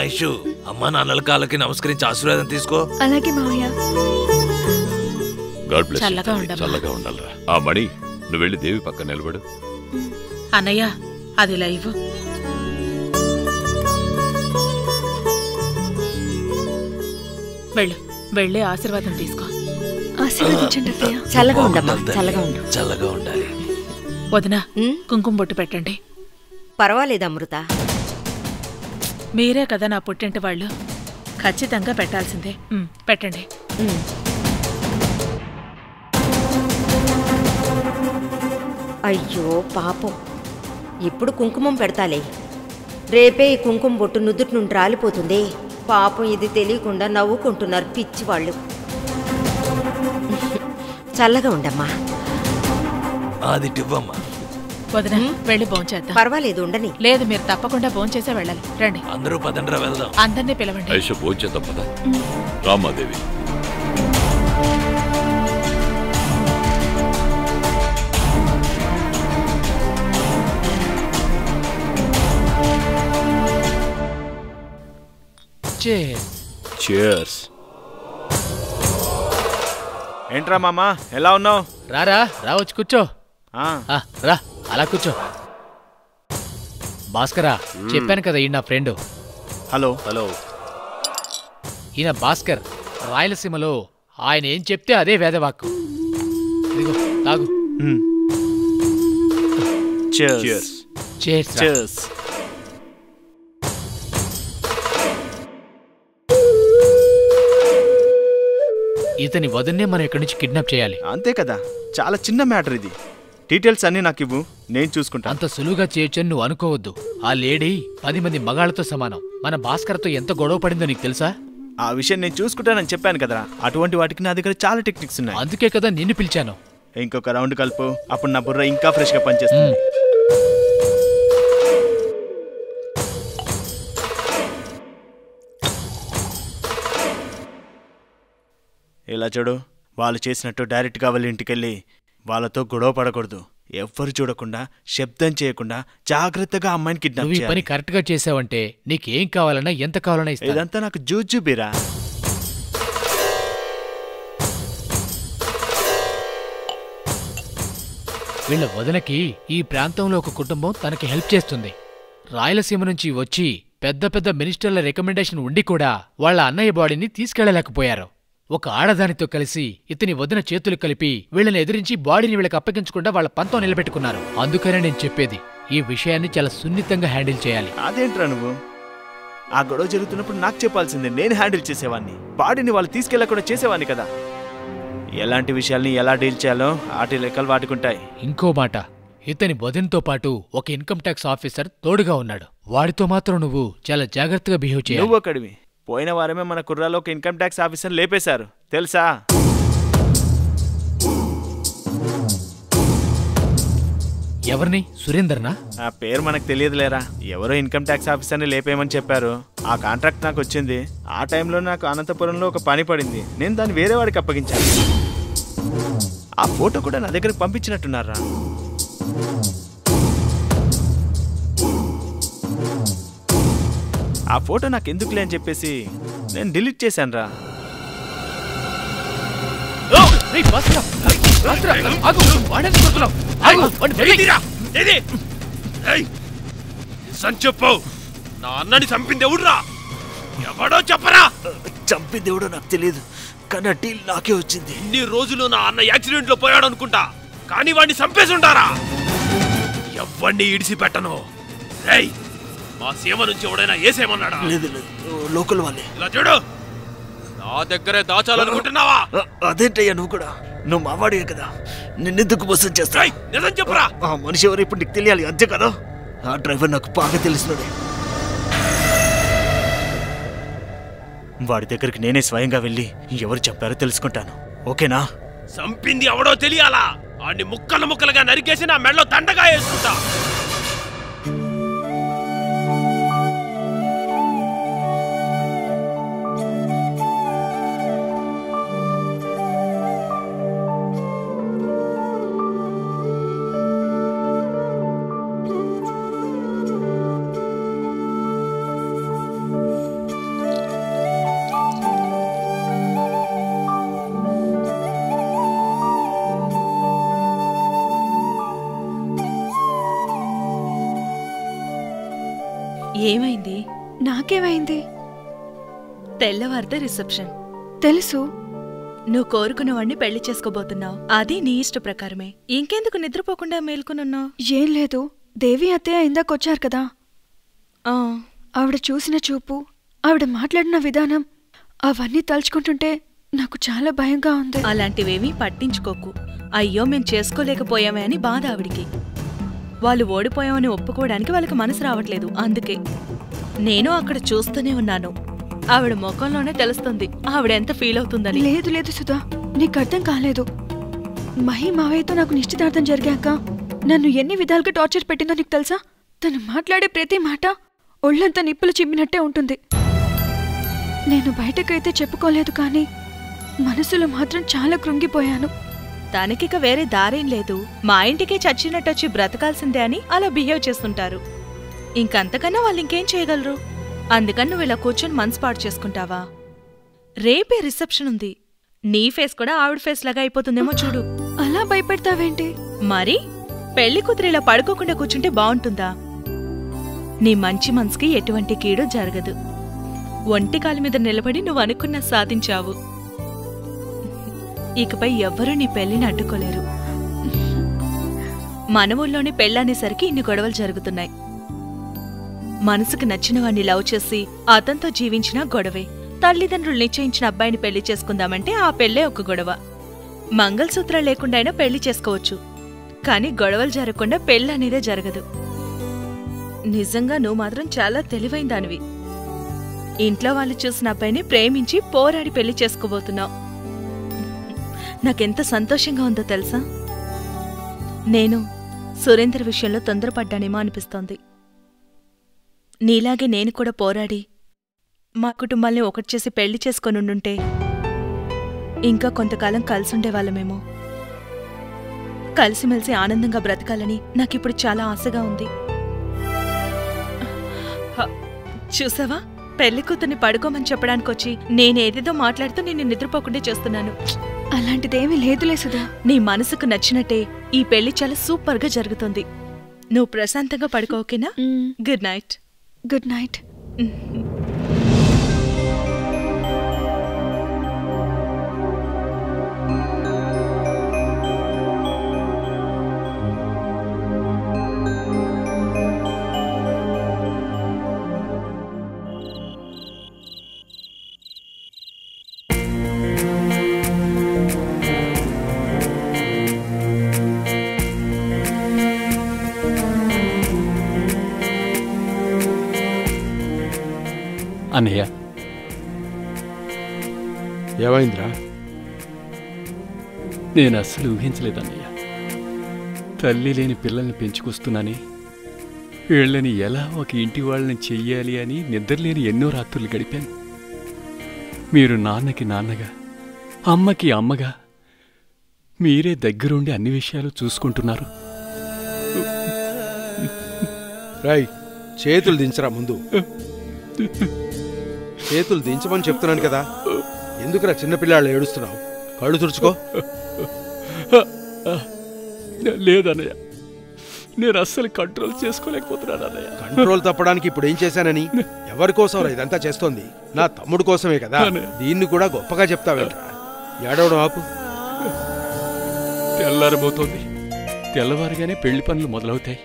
ఐషు, అమ్మా నాన్నల కాళ్ళకి నమస్కరించి ఆశీర్వాదం తీసుకో. అలాగే మావయ్య. God bless. చల్లగా ఉండాలరా. ఆ మణి, నువ్వు వెళ్ళి దేవి పక్కన నిలబడు. అన్నయ్య, అది లైవ్. వెళ్ళి ఆశీర్వాదం తీసుకో. ఆశీర్వదించండి అత్తయ్య. చల్లగా ఉండమ్మా, చల్లగా ఉండు. చల్లగా ఉండాలి. వదినా, కుంకుమ బొట్టు పెట్టండి. పర్వాలేదు అమృత, మీరే కదా నా పుట్టింటి వాళ్ళు, ఖచ్చితంగా పెట్టాల్సిందే. పెట్టండి. అయ్యో పాపం, ఇప్పుడు కుంకుమం పెడతాలే, రేపే ఈ కుంకుమ బొట్టు నుదుటి నుండి రాలిపోతుంది. పాపం ఇది తెలియకుండా నవ్వుకుంటున్నారు పిచ్చి వాళ్ళు. చల్లగా ఉండమ్మా. అది టివ్వమ్మా. వదినా, వెళ్ళి భోంచేద్దాం. పర్వాలేదు, ఉండని. లేదు, మీరు తప్పకుండా భోంచేసే వెళ్ళాలి. రండి, అందరూ పదండ్రా వెళ్దాం. అందరినీ పిలవండి. ఐషు, భోంచేద్దాం పద. రామాదేవి, cheers. ఏంట్రా మామా, ఎలా ఉన్నావు? రారా, రావచ్చు, కూర్చో. రా, అలా కూర్చో. భాస్కరా, చెప్పాను కదా ఈయన నా ఫ్రెండ్. హలో. ఈయన భాస్కర్, రాయలసీమలో ఆయన ఏం చెప్తే అదే వేదవాక్కు. ఇదిగో తాగు. cheers. ఇతని వదన్నే మనం ఇక్కడి నుంచి కిడ్నాప్ చేయాలి. అంతే కదా, చాలా చిన్న మ్యాటర్ ఇది. డీటెయిల్స్ అన్నీ నాకు ఇవ్వు, నేను చూసుకుంటా. అంత సులువుగా చేయొచ్చని నువ్వు అనుకోవద్దు. ఆ లేడీ 10 మంది మగాళ్లతో సమానం. మన భాస్కర్తో ఎంత గొడవ పడిందో నీకు తెలుసా? ఆ విషయం నేను చూసుకుంటానని చెప్పాను కదరా. అటువంటి వాటికి నా దగ్గర చాలా టెక్నిక్స్ ఉన్నాయి. అందుకే కదా నిన్ను పిలిచాను. ఇంకొక రౌండ్ కలుపు, అప్పుడు నా బుర్ర ఇంకా ఫ్రెష్ గా పనిచేస్తుంది. ఇలా చూడు, వాళ్ళు చేసినట్టు డైరెక్ట్గా వాళ్ళ ఇంటికెళ్ళి వాళ్ళతో గొడవ పడకూడదు. ఎవ్వరు చూడకుండా, శబ్దం చేయకుండా జాగ్రత్తగా అమ్మాయిని కిడ్నాప్ చేయాలి. పని కరెక్ట్ గా చేసావంటే నీకేం కావాలన్నా ఎంత కావాలన్నా ఇస్తా. ఇదంతా నాకు జూజుబీరా. వీళ్ళ వదనకి ఈ ప్రాంతంలో ఒక కుటుంబం తనకి హెల్ప్ చేస్తుంది. రాయలసీమ నుంచి వచ్చి పెద్ద పెద్ద మినిస్టర్ల రికమెండేషన్ ఉండి కూడా వాళ్ళ అన్నయ్య బాడీని తీసుకెళ్లలేకపోయారు. ఒక ఆడదానితో కలిసి ఇతని వదిన చేతులు కలిపి వీళ్ళని ఎదిరించి బాడీని వీళ్ళకి అప్పగించకుండా వాళ్ళ పంతం నిలబెట్టుకున్నారు. అందుకనే నేను చెప్పేది, ఈ విషయాన్ని చాలా సున్నితంగా హ్యాండిల్ చేయాలి. అదేంట్రా నువ్వు? ఆ గొడవ జరుగుతున్నప్పుడు నాకు చెప్పాల్సిందే, నేను హ్యాండిల్ చేసేవాడిని. బాడీని వాళ్ళు తీసుకెళ్లకుండా చేసేవాడిని కదా. ఎలాంటి విషయాల్ని ఎలా డీల్ చేయాలో ఆటి లెక్కలు వాడుకుంటాయి. ఇంకో మాట, ఇతని వదినతో పాటు ఒక ఇన్కమ్ ట్యాక్స్ ఆఫీసర్ తోడుగా ఉన్నాడు. వాడితో మాత్రం నువ్వు చాలా జాగ్రత్తగా బిహేవ్ చేయాలి. నువ్వు ఒకడివి. పోయిన వారమే మన కుర్రాలో ఒక ఇన్కమ్ ట్యాక్స్ ఆఫీసర్ లేపేశారు, తెలుసా? ఎవరిని? సురేందర్నా? ఆ పేరు మనకు తెలియదులేరా. ఎవరో ఇన్కమ్ ట్యాక్స్ ఆఫీసర్ని లేపేయమని చెప్పారు. ఆ కాంట్రాక్ట్ నాకు వచ్చింది. ఆ టైంలో నాకు అనంతపురంలో ఒక పని పడింది. నేను దాన్ని వేరే వాడికి అప్పగించాను. ఆ ఫోటో కూడా నా దగ్గరకు పంపించినట్టున్నారా. ఆ ఫోటో నాకు ఎందుకులే అని చెప్పేసి నేను డిలీట్ చేశాను రా. చెప్పు, నా అన్నని చంపింది ఎవడురా? ఎవడో చెప్పరా. చంపి దేవుడో నాకు తెలియదు, కానీ ఆ డీల్ నాకే వచ్చింది. ఇన్ని రోజులు నా అన్న యాక్సిడెంట్ లో పోయాడు అనుకుంటా, కానీ వాడిని చంపేసి ఉంటారా. ఎవడిని ఇడిసి పెట్టను. రేయ్, మా సీమ నుంచి ఎవడైనా ఏసేమన్నాడా? లేదు లేదు, లోకల్ వాళ్ళే. ఇలా చూడు, నా దగ్గరే దాచాలనుకుంటున్నావా? అదేంటయ్యా నువ్వు కూడా? నువ్వు మావాడియే కదా, నిన్నెందుకు మోసం చేస్తా? నిజం చెప్పరా. ఆ మనిషి ఎవరు ఇప్పుడు నీకు తెలియాలి, అంతే కదా? ఆ డ్రైవర్ నాకు బాగా తెలిసినడే. వాడి దగ్గరికి నేనే స్వయంగా వెళ్ళి ఎవరు చెప్పారో తెలుసుకుంటాను, ఓకేనా? చంపింది ఎవడో తెలియాలా? ఆడిని ముక్కలు ముక్కలుగా నరికేసి నా మెడలో దండగా వేసుకుంటా. ఏమైంది? నాకేమైంది? తెల్లవారితే రిసెప్షన్. తెలుసు. నువ్వు కోరుకున్న వాడిని పెళ్లి చేసుకోబోతున్నావు, అది నీ ఇష్ట ప్రకారమే. ఇంకెందుకు నిద్రపోకుండా మేల్కొనున్నావు? ఏం లేదు, దేవి అత్తయ్య ఇందాకొచ్చారు కదా, ఆ, ఆవిడ చూసిన చూపు, ఆవిడ మాట్లాడిన విధానం, అవన్నీ తలుచుకుంటుంటే నాకు చాలా భయంగా ఉంది. అలాంటివేమీ పట్టించుకోకు. అయ్యో మేం చేసుకోలేకపోయామే అని బాధ ఆవిడికి. వాళ్ళు ఓడిపోయామని ఒప్పుకోవడానికి వాళ్ళకి మనసు రావట్లేదు, అందుకే. నేను అక్కడ చూస్తూనే ఉన్నాను, ఆవిడ ముఖంలోనే తెలుస్తుంది ఆవిడెంత ఫీల్ అవుతుందని. లేదు లేదు సుధా, నీకు అర్థం కాలేదు. మహి మావయ్యతో నాకు నిశ్చితార్థం జరిగాక నన్ను ఎన్ని విధాలుగా టార్చర్ పెట్టిందో నీకు తెలుసా? తను మాట్లాడే ప్రతి మాట ఒళ్ళంతా నిప్పులు చిమ్మినట్టే ఉంటుంది. నేను బయటకైతే చెప్పుకోలేదు, కానీ మనసులో మాత్రం చాలా కృంగిపోయాను. తనకిక వేరే దారేం లేదు, మా ఇంటికే చచ్చినట్టొచ్చి బ్రతకాల్సిందే అని అలా బిహేవ్ చేస్తుంటారు. ఇంకంతకన్నా వాళ్ళు ఇంకేం చేయగలరు? అందుకని నువ్వు ఇలా కూర్చొని మనసు పాడు చేసుకుంటావా? రేపే రిసెప్షన్ ఉంది, నీ ఫేస్ కూడా ఆవిడ ఫేస్ లాగా అయిపోతుందేమో చూడు. అలా భయపెడతావేంటి? మరి పెళ్లి కూతురు ఇలా పడుకోకుండా కూర్చుంటే బావుంటుందా? నీ మంచి మనసుకి ఎటువంటి కీడు జరగదు. ఒంటి కాలు మీద నిలబడి నువ్వు అనుకున్న సాధించావు. ఇకపై ఎవ్వరూ నీ పెళ్లిని అడ్డుకోలేరు. మన ఊళ్ళోని పెళ్ళనేసరికి ఇన్ని గొడవలు జరుగుతున్నాయి. మనసుకు నచ్చిన వాణ్ణి లవ్ చేసి అతనితో జీవించిన గొడవే. తల్లిదండ్రులు నిశ్చయించిన అబ్బాయిని పెళ్లి చేసుకుందామంటే ఆ పెళ్లే ఒక గొడవ. మంగళసూత్రం లేకుండా అయినా పెళ్లి చేసుకోవచ్చు, కానీ గొడవలు జరగకుండా పెళ్ళనేదే జరగదు. నిజంగా నువ్వు మాత్రం చాలా తెలివైన దానివి. ఇంట్లో వాళ్ళు చూసిన అబ్బాయిని ప్రేమించి పోరాడి పెళ్లి చేసుకోబోతున్నావు. నాకెంత సంతోషంగా ఉందో తెలుసా? నేను సురేందర్ విషయంలో తొందరపడ్డానేమో అనిపిస్తోంది. నీలాగే నేను కూడా పోరాడి మా కుటుంబాల్ని ఒకటి చేసి పెళ్లి చేసుకొనుండుంటే ఇంకా కొంతకాలం కలిసుండేవాళ్ళమేమో. కలిసిమెలిసి ఆనందంగా బ్రతకాలని నాకిప్పుడు చాలా ఆశగా ఉంది. చూసావా, పెళ్లి కూతుర్ని పడుకోమని చెప్పడానికొచ్చి నేనేదేదో మాట్లాడుతూ నిన్ను నిద్రపోకుండా చేస్తున్నాను. అలాంటిదేమీ లేదులే సుధా. నీ మనసుకు నచ్చినట్టే ఈ పెళ్లి చాలా సూపర్గా జరుగుతుంది. నువ్వు ప్రశాంతంగా పడుకో, ఓకేనా? Good night. Good night. అన్నయ్య, ఏమైందిరా? నేను అస్సలు ఊహించలేదన్నయ్య. తల్లి లేని పిల్లల్ని పెంచుకొస్తున్నాని, వీళ్ళని ఎలా ఒక ఇంటి వాళ్ళని చెయ్యాలి అని నిద్రలేని ఎన్నో రాత్రులు గడిపాను. మీరు నాన్నకి నాన్నగా, అమ్మకి అమ్మగా మీరే దగ్గరుండి అన్ని విషయాలు చూసుకుంటున్నారు. రాయ్, చేతులు దించరా ముందు. చేతులు దించమని చెప్తున్నాను కదా, ఎందుకురా చిన్నపిల్లాళ్ళు ఏడుస్తున్నావు? కళ్ళు తుడుచుకో. లేదన్నయ్య, నేను అస్సలు కంట్రోల్ చేసుకోలేకపోతున్నాను అన్నయ్య. కంట్రోల్ తప్పడానికి ఇప్పుడు ఏం చేశానని? ఎవరి కోసం ఇదంతా చేస్తోంది? నా తమ్ముడు కోసమే కదా. దీన్ని కూడా గొప్పగా చెప్తావేంట్రా? ఏడవడం ఆపు. తెల్లారబోతోంది. తెల్లవారుగానే పెళ్లి పనులు మొదలవుతాయి.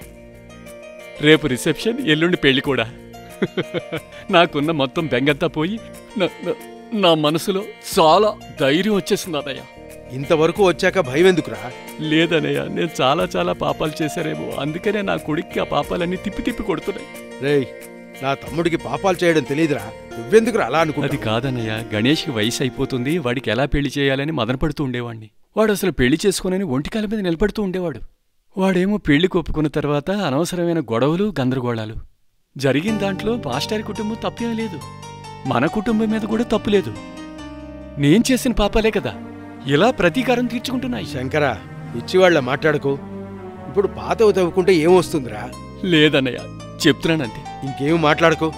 రేపు రిసెప్షన్, ఎల్లుండి పెళ్లి కూడా. నాకున్న మొత్తం బెంగంతా పోయి నా మనసులో చాలా ధైర్యం వచ్చేసింది అన్నయ్య. ఇంతవరకు వచ్చాక భయం ఎందుకురా? లేదన్నయ్య, నేను చాలా చాలా పాపాలు చేశారేమో, అందుకనే నా కొడుక్కి ఆ పాపాలన్నీ తిప్పి తిప్పి కొడుతున్నాయి. రేయ్, నా తమ్ముడికి పాపాలు చేయడం తెలియదురా. నువ్వెందుకురా అలా అనుకుంటా? అది కాదన్నయ్య, గణేష్కి వయసు అయిపోతుంది, వాడికి ఎలా పెళ్లి చేయాలని మదనపడుతూ ఉండేవాడిని. వాడు అసలు పెళ్లి చేసుకోనని ఒంటికాల మీద నిలబడుతూ ఉండేవాడు. వాడేమో పెళ్లికి ఒప్పుకున్న తర్వాత అనవసరమైన గొడవలు, గందరగోళాలు. జరిగిన దాంట్లో మాస్టర్ కుటుంబం తప్పేం లేదు, మన కుటుంబం మీద కూడా తప్పులేదు. నేను చేసిన పాపాలే కదా ఇలా ప్రతీకారం తీర్చుకుంటున్నాయి. శంకరా, ఇచ్చివాళ్ల మాట్లాడుకో. ఇప్పుడు పాతవి తవ్వుకుంటే ఏమొస్తుందిరా? లేదన్నయ్య, చెప్తున్నానంతే. ఇంకేం మాట్లాడుకో,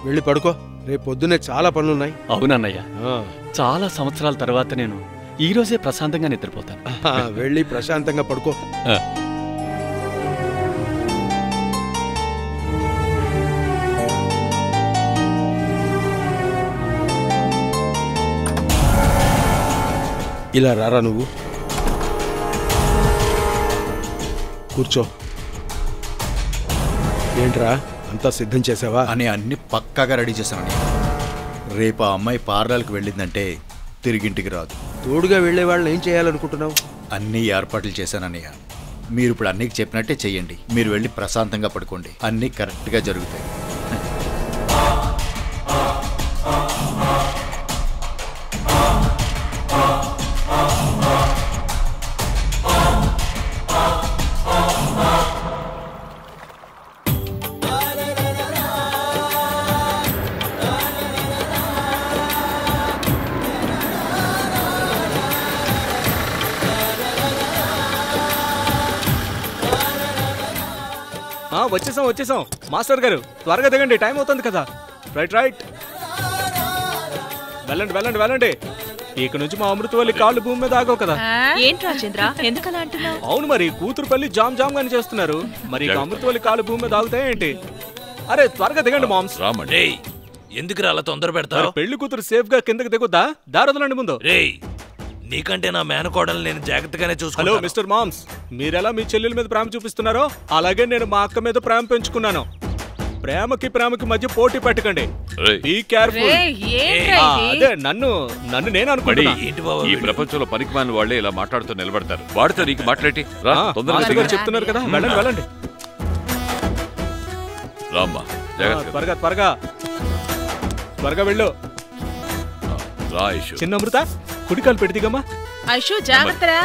వెళ్ళి పడుకో. రేపు పొద్దున్నే చాలా పనులున్నాయి. అవునన్నయ్య, చాలా సంవత్సరాల తర్వాత నేను ఈ రోజే ప్రశాంతంగా నిద్రపోతాను. వెళ్ళి ప్రశాంతంగా పడుకో. ఇలా రారా, నువ్వు కూర్చో. ఏంట్రా, అంతా సిద్ధం చేసావా? అని అన్ని పక్కాగా రెడీ చేశానని. రేపు ఆ అమ్మాయి పార్లర్కి వెళ్ళిందంటే తిరిగింటికి రాదు. తోడుగా వెళ్లే వాళ్ళని ఏం చేయాలనుకుంటున్నావు? అన్ని ఏర్పాట్లు చేశానన్నయ్య. మీరు ఇప్పుడు అన్నికి చెప్పినట్టే చెయ్యండి. మీరు వెళ్ళి ప్రశాంతంగా పడుకోండి, అన్నీ కరెక్ట్గా జరుగుతాయి. వచ్చేసాం మాస్టర్ గారు, త్వరగా దిగండి, టైం అవుతుంది కదా. రైట్. వెళ్ళండి. ఇక నుంచి మా అమృతవల్లి కాళ్ళు భూమి మీద ఆగవు కదా. ఏంటి రాజేంద్ర, ఎందుకలా అంటున్నావు? అవును, మరి కూతురు పెళ్లి జామ్ గాని చేస్తున్నారు. మరి ఇక అమృతవల్లి కాళ్ళు భూమి మీద ఆగుతాయి ఏంటి? అరే త్వరగా దిగండి మామ్స్. ఎందుకు అలా తొందర పెడతారు? పెళ్లి కూతురు సేఫ్ గా కిందకి దిగుద్దా? దారొదలండి ముందు. రేయ్, నీకంటే నా మేనకోడలు నేను జాగ్రత్తగానే చూసుకున్నాను. హలో మిస్టర్ మామ్స్, మీరెలా మీ చెల్లెల మీద ప్రేమ చూపిస్తున్నారో అలాగే నేను మా అక్క మీద ప్రేమ పెంచుకున్నాను. ప్రేమకి మధ్య పోటీ పెట్టకండి. Be careful. అదే నన్ను నేను అనుకుంటున్నా. ఈ ప్రపంచంలో పనికిమాలిన వాళ్ళే ఇలా మాట్లాడుతూ నిలబడతారు. వాడితో నీకు మాట్లాడి చెప్తున్నారు కదా, వెళ్ళండి. రామ్మా, త్వరగా వెళ్ళు. చిన్న అమృత, కుడికాలు పెడిదిగమ్మా. ఐషు జాగ్రత్తరా.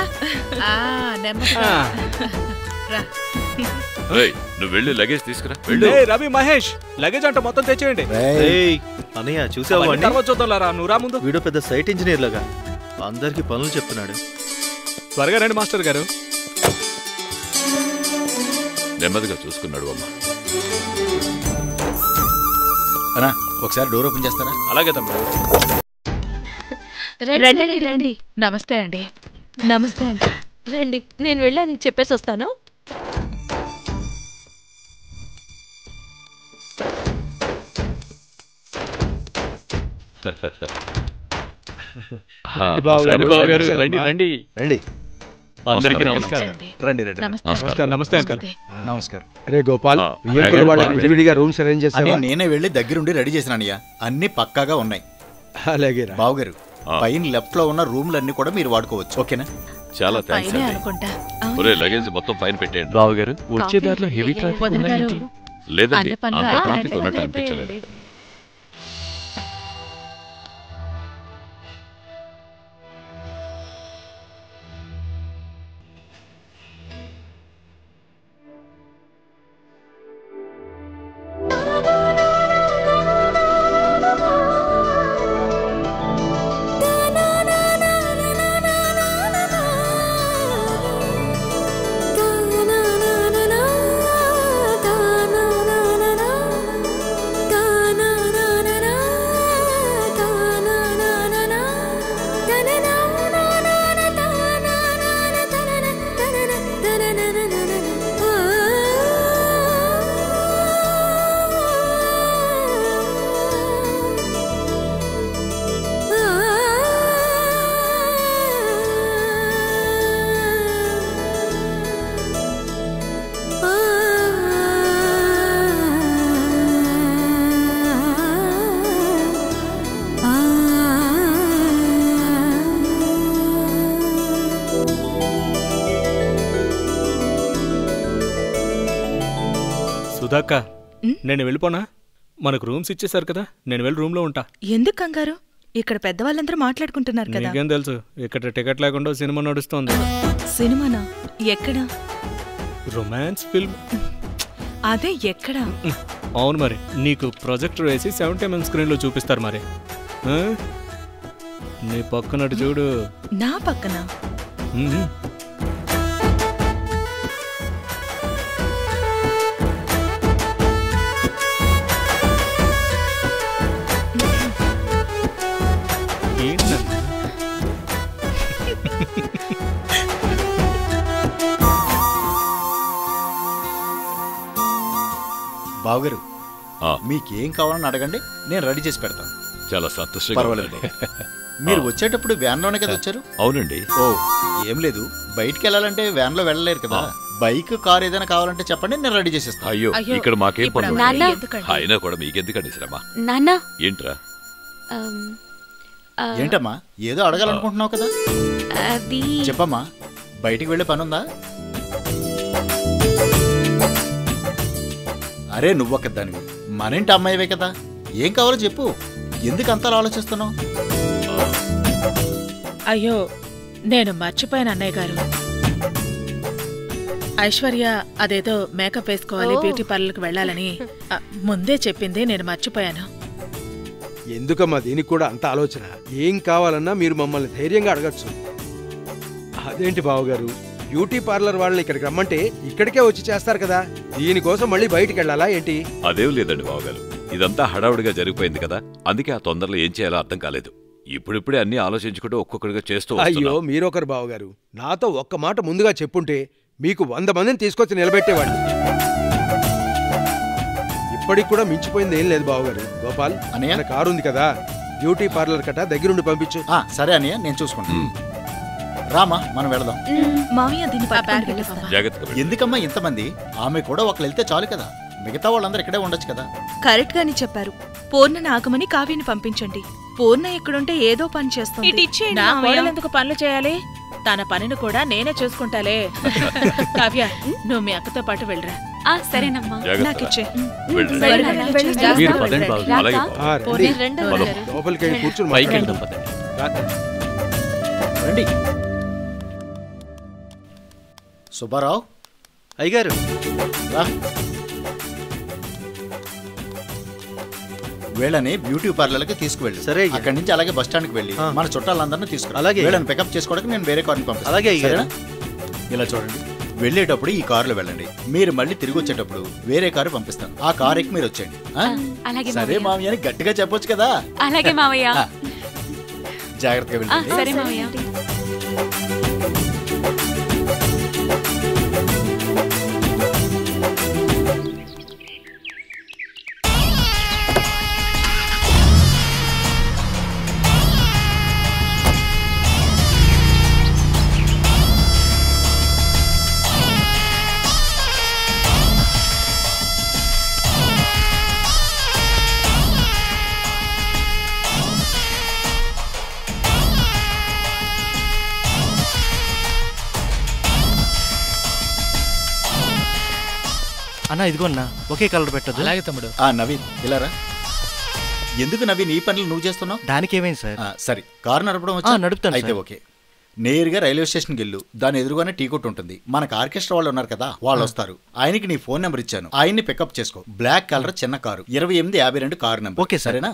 నువ్వు వెళ్ళి లగేజ్ తీసుకురా. రవి, మహేష్, లగేజ్ అంట మొత్తం తెచ్చేయండి. అన్నయ్య చూసావా? తర్వాత చూద్దాంలారా, నువ్వు రా ముందు. వీడో పెద్ద సైట్ ఇంజనీర్ లాగా అందరికి పనులు చెప్తున్నాడు. త్వరగా రండి మాస్టర్ గారు. నెమ్మదిగా చూసుకున్నాడు అమ్మా. అన్నా, ఒకసారి డోర్ ఓపెన్ చేస్తారా? అలాగే తమ్ముడు. రండి. నమస్తే అండి. రండి, నేను వెళ్ళాను చెప్పేసి వస్తాను. రండి. అందరికీ నమస్కారం. నమస్కారం. అరే గోపాల్, విడివిడిగా రూమ్స్ అరేంజ్ చేసావా? నేనే వెళ్ళి దగ్గరుండి రెడీ చేశానయ్యా. అన్ని పక్కాగా ఉన్నాయి. అలాగే బావగారు, పైన లెఫ్ట్ లో ఉన్న రూమ్లన్నీ కూడా మీరు వాడుకోవచ్చు. ఓకేనా? చాలా థ్యాంక్స్ అండి. లగేజ్ మొత్తం పైన పెట్టేయండి. బావగారు, వచ్చే దారిలో హెవీ ట్రాఫిక్ లేదండి, అంత ట్రాఫిక్ ఉన్నట్టు అనిపించలేదు. నా సుధాక్క, నేను వెళ్ళిపోనా? మనకు రూమ్స్ ఇచ్చేసారు కదా, నేను వెళ్ళి రూమ్లో ఉంటా. ఎందుకు కంగారు? ఇక్కడ పెద్దవాళ్ళందరూ మాట్లాడుకుంటున్నారు కదా. నీకేం తెలుసు, ఇక్కడ టికెట్ లేకుండా సినిమా నడుస్తోంది. సినిమానా? ఎక్కడ? Romance film. అదే ఎక్కడ? అవును మరి, నీకు ప్రొజెక్టర్ వేసి 70mm స్క్రీన్లో చూపిస్తారు మరి. నీ పక్కనట్టు చూడు. నా పక్కన? బావగారు, మీకేం కావాలని అడగండి, నేను రెడీ చేసి పెడతాను. చాలా సంతోషం. పర్వాలేదు. మీరు వచ్చేటప్పుడు వ్యాన్లోనే కదా వచ్చారు? అవునండి. ఓ ఏం లేదు, బయటికి వెళ్ళాలంటే వ్యాన్లో వెళ్ళలేరు కదా. బైక్ కార్ ఏదైనా కావాలంటే చెప్పండి, నేను రెడీ చేసేస్తాను. అయ్యో, ఇక్కడ మాకేం పనులు? నాన్న, అయినా కూడా మీకెందుకండి శ్రమ? నాన్న, ఏంట్రా? ఏంటమ్మా, ఏదో అడగాలనుకుంటున్నావు కదా, అది చెప్పమ్మా. బయటికి వెళ్ళే పని ఉందా? అరే నువ్వొక్క దానివి, మనింటి అమ్మాయివే కదా, ఏం కావాలో చెప్పు. ఎందుకు అంతలా ఆలోచిస్తున్నావు? అయ్యో, నేను మర్చిపోయాను అన్నయ్య గారు. ఐశ్వర్య అదేదో మేకప్ వేసుకోవాలి, బ్యూటీ పార్లర్కి వెళ్ళాలని ముందే చెప్పింది, నేను మర్చిపోయాను. ఎందుకమ్మా దీనికి కూడా అంత ఆలోచన? ఏం కావాలన్నా మీరు మమ్మల్ని ధైర్యంగా అడగచ్చు. అదేంటి బావగారు, బ్యూటీ పార్లర్ వాళ్ళని ఇక్కడికి రమ్మంటే ఇక్కడికే వచ్చి చేస్తారు కదా, దీనికోసం మళ్ళీ బయటికి వెళ్ళాలా ఏంటి? అదేం లేదండి బావగారు, ఇదంతా హడావుడిగా జరిగిపోయింది కదా, అందుకే ఆ తొందరలో ఏం చేయాలో అర్థం కాలేదు. ఇప్పుడిప్పుడే అన్ని ఆలోచించుకుంటూ ఒక్కొక్కడిగా చేస్తూ అయ్యో మీరొకరు బావగారు, నాతో ఒక్క మాట ముందుగా చెప్పుంటే మీకు 100 మందిని తీసుకొచ్చి నిలబెట్టేవాడిని. ఇప్పటికి కూడా మించిపోయింది ఏం లేదు బావగారు. గోపాల్, మన కారు ఉంది కదా, బ్యూటీ పార్లర్ కట దగ్గరుండి పంపించు. సరే అన్నయ్య, నేను చూసుకుంటాను. రామా, మనం వెళదాం. ఎందుకమ్మా ఇంతమంది? ఆమె కూడా ఒకళ్ళు వెళ్తే చాలు కదా, మిగతా వాళ్ళందరూ ఇక్కడే ఉండొచ్చు కదా. కరెక్ట్ గాని చెప్పారు. పూర్ణని ఆగమని కావ్యని పంపించండి. పూర్ణ ఇక్కడుంటే ఏదో పని చేస్తుంది. నా కోడలెందుకు పనులు చేయాలి? తన పనిని కూడా నేనే చూసుకుంటాలే. కావ్య, నువ్వు మీ అక్కతో పాటు వెళ్ళరా. సరేనమ్మా, నాకిచ్చే. లోపలికి కూర్చుని రండి. సుబ్బారావు అయ్యగారు, వీళ్ళని బ్యూటీ పార్లర్కి తీసుకువెళ్ళి, సరే అక్కడి నుంచి అలాగే బస్ స్టాండ్కి వెళ్ళి మన చుట్టాలందరినీ తీసుకురా. అలాగే. వీళ్ళని పికప్ చేసుకోవడానికి నేను వేరే కార్ని పంపిస్తాను. అలాగే అయ్యగారు. ఇలా చూడండి, వెళ్ళేటప్పుడు ఈ కారులో వెళ్ళండి, మీరు మళ్ళీ తిరిగి వచ్చేటప్పుడు వేరే కారు పంపిస్తాను, ఆ కారు ఎక్కి మీరు వచ్చేయండి. సరే మామయ్య అని గట్టిగా చెప్పొచ్చు కదా. అలాగే మావయ్య. జాగ్రత్తగా వెళ్ళండి. సరే మావయ్య. అన్నా ఇదిగో అన్నా, ఒకే కలర్ పెట్టదు. అలాగే తమ్ముడు. నవీన్ ఇలారా. ఎందుకు నవీన్ ఈ పనులు నువ్వు చేస్తున్నావు? దానికి ఏమైంది సార్? సరే, కారు నడపడం వచ్చా? నడుపుతాను. అయితే ఓకే, నేరుగా రైల్వే స్టేషన్కి వెళ్ళు, దాని ఎదురుగానే టీ కొట్టు ఉంటుంది, మనకు ఆర్కెస్ట్రా వాళ్ళు ఉన్నారు కదా, వాళ్ళు వస్తారు. ఆయనకి నీ ఫోన్ నెంబర్ ఇచ్చాను, ఆయన్ని పికప్ చేసుకో. బ్లాక్ కలర్ చిన్న కారు, 2852 కారు నెంబర్. ఓకే సరేనా?